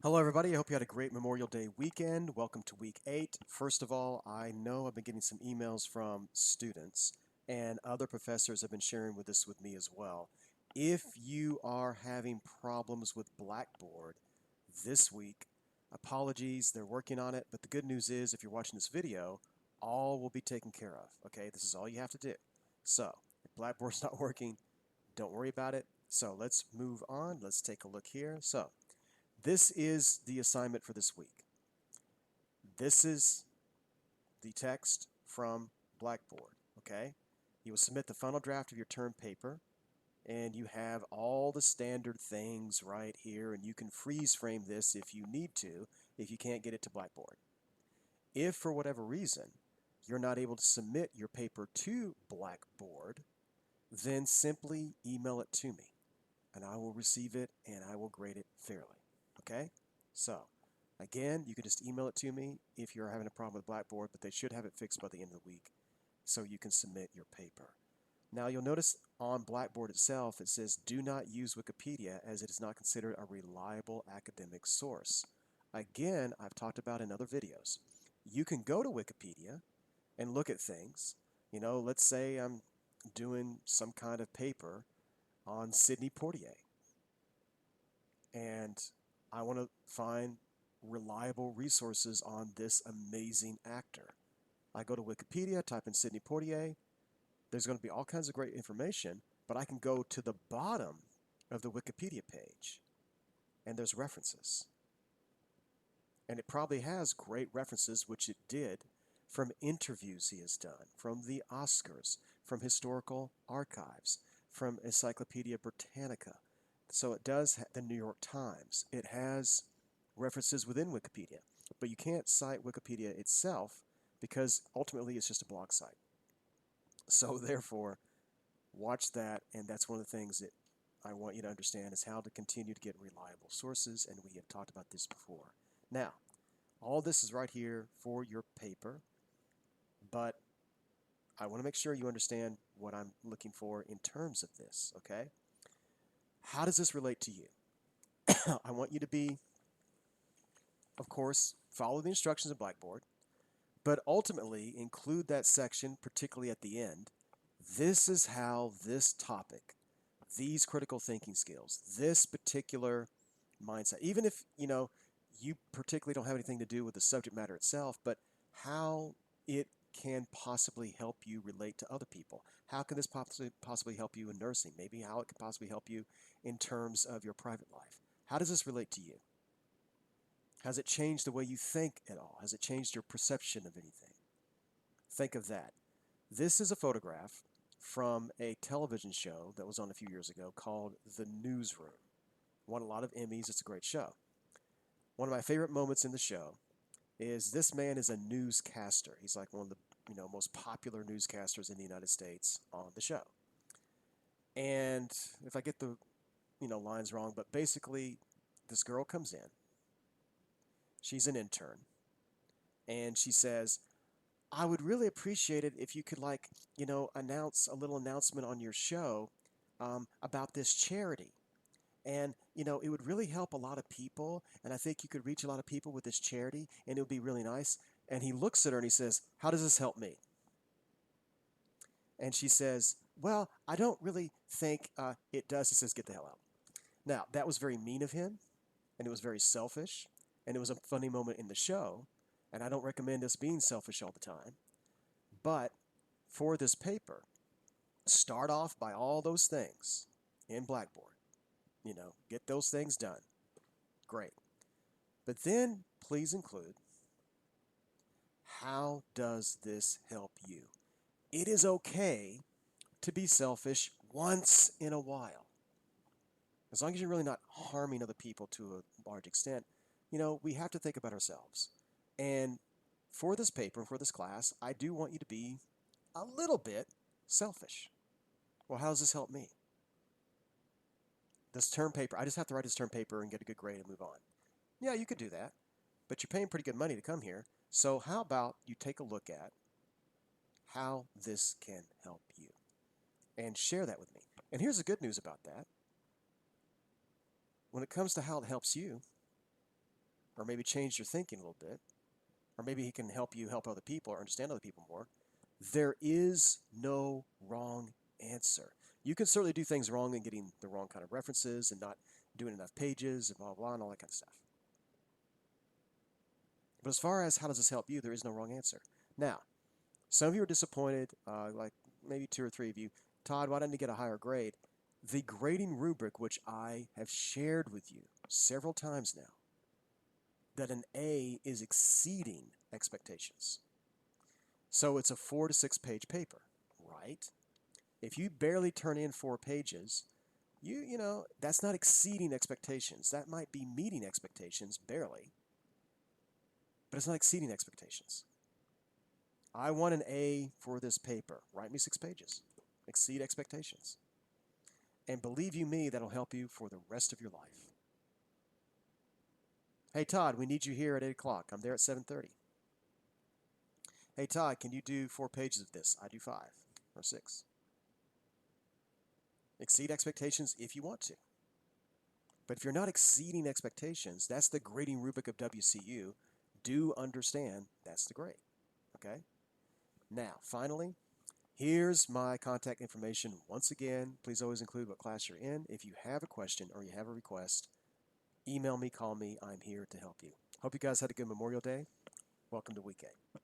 Hello, everybody. I hope you had a great Memorial Day weekend. Welcome to week 8. First of all, I know I've been getting some emails from students, and other professors have been sharing this with me as well. If you are having problems with Blackboard this week, apologies, they're working on it, but the good news is if you're watching this video, all will be taken care of. Okay, this is all you have to do. So, if Blackboard's not working, don't worry about it. So, let's move on. Let's take a look here. So, this is the assignment for this week. This is the text from Blackboard, okay? You will submit the final draft of your term paper, and you have all the standard things right here, and you can freeze frame this if you need to, if you can't get it to Blackboard. If, for whatever reason, you're not able to submit your paper to Blackboard, then simply email it to me, and I will receive it, and I will grade it fairly, okay? So, again, you can just email it to me if you're having a problem with Blackboard, but they should have it fixed by the end of the week so you can submit your paper. Now, you'll notice on Blackboard itself it says do not use Wikipedia as it is not considered a reliable academic source. Again, I've talked about in other videos. You can go to Wikipedia and look at things. Let's say I'm doing some kind of paper on Sidney Poitier, and I want to find reliable resources on this amazing actor. I go to Wikipedia, type in Sidney Poitier. There's going to be all kinds of great information, but I can go to the bottom of the Wikipedia page, and there's references. And it probably has great references, which it did, from interviews he has done, from the Oscars, from historical archives, from Encyclopedia Britannica. So it does the New York Times. It has references within Wikipedia, but you can't cite Wikipedia itself because ultimately it's just a blog site. So therefore, watch that, and that's one of the things that I want you to understand is how to continue to get reliable sources, and we have talked about this before. Now, all this is right here for your paper, but I want to make sure you understand what I'm looking for in terms of this, okay? How does this relate to you? I want you to be, of course, follow the instructions of Blackboard, but ultimately include that section, particularly at the end. This is how this topic, these critical thinking skills, this particular mindset, even if, you particularly don't have anything to do with the subject matter itself, but how it can possibly help you relate to other people. How can this possibly help you in nursing? Maybe how it could possibly help you in terms of your private life. How does this relate to you? Has it changed the way you think at all? Has it changed your perception of anything? Think of that. This is a photograph from a television show that was on a few years ago called The Newsroom. Won a lot of Emmys. It's a great show. One of my favorite moments in the show is this man is a newscaster. He's like one of the most popular newscasters in the United States on the show. And if I get the lines wrong, but basically this girl comes in. She's an intern, and she says, I would really appreciate it if you could, announce a little announcement on your show about this charity. And, it would really help a lot of people. And I think you could reach a lot of people with this charity, and it would be really nice. And he looks at her and he says, how does this help me? And she says, well, I don't really think it does. He says, get the hell out. Now, that was very mean of him, and it was very selfish, and it was a funny moment in the show. And I don't recommend us being selfish all the time. But for this paper, start off by all those things in Blackboard. Get those things done. Great. But then please include, how does this help you? It is okay to be selfish once in a while. As long as you're really not harming other people to a large extent, we have to think about ourselves. And for this paper, for this class, I do want you to be a little bit selfish. Well, how does this help me? This term paper, I just have to write this term paper and get a good grade and move on. Yeah, you could do that, but you're paying pretty good money to come here. So how about you take a look at how this can help you and share that with me. And here's the good news about that. When it comes to how it helps you, or maybe change your thinking a little bit, or maybe he can help you help other people or understand other people more. There is no wrong answer. You can certainly do things wrong and getting the wrong kind of references and not doing enough pages and blah, blah, and all that kind of stuff. But as far as how does this help you, there is no wrong answer. Now, some of you are disappointed, like maybe 2 or 3 of you. Todd, why didn't you get a higher grade? The grading rubric, which I have shared with you several times now, that an A is exceeding expectations. So it's a 4 to 6 page paper, right? If you barely turn in 4 pages, you know, that's not exceeding expectations. That might be meeting expectations barely, but it's not exceeding expectations. I want an A for this paper. Write me 6 pages. Exceed expectations. And believe you me, that'll help you for the rest of your life. Hey, Todd, we need you here at 8 o'clock. I'm there at 7:30. Hey, Todd, can you do 4 pages of this? I do 5 or 6. Exceed expectations if you want to. But if you're not exceeding expectations, that's the grading rubric of WCU. Do understand that's the grade. Okay? Now, finally, here's my contact information. Once again, please always include what class you're in. If you have a question or you have a request, email me, call me. I'm here to help you. Hope you guys had a good Memorial Day. Welcome to Week 8.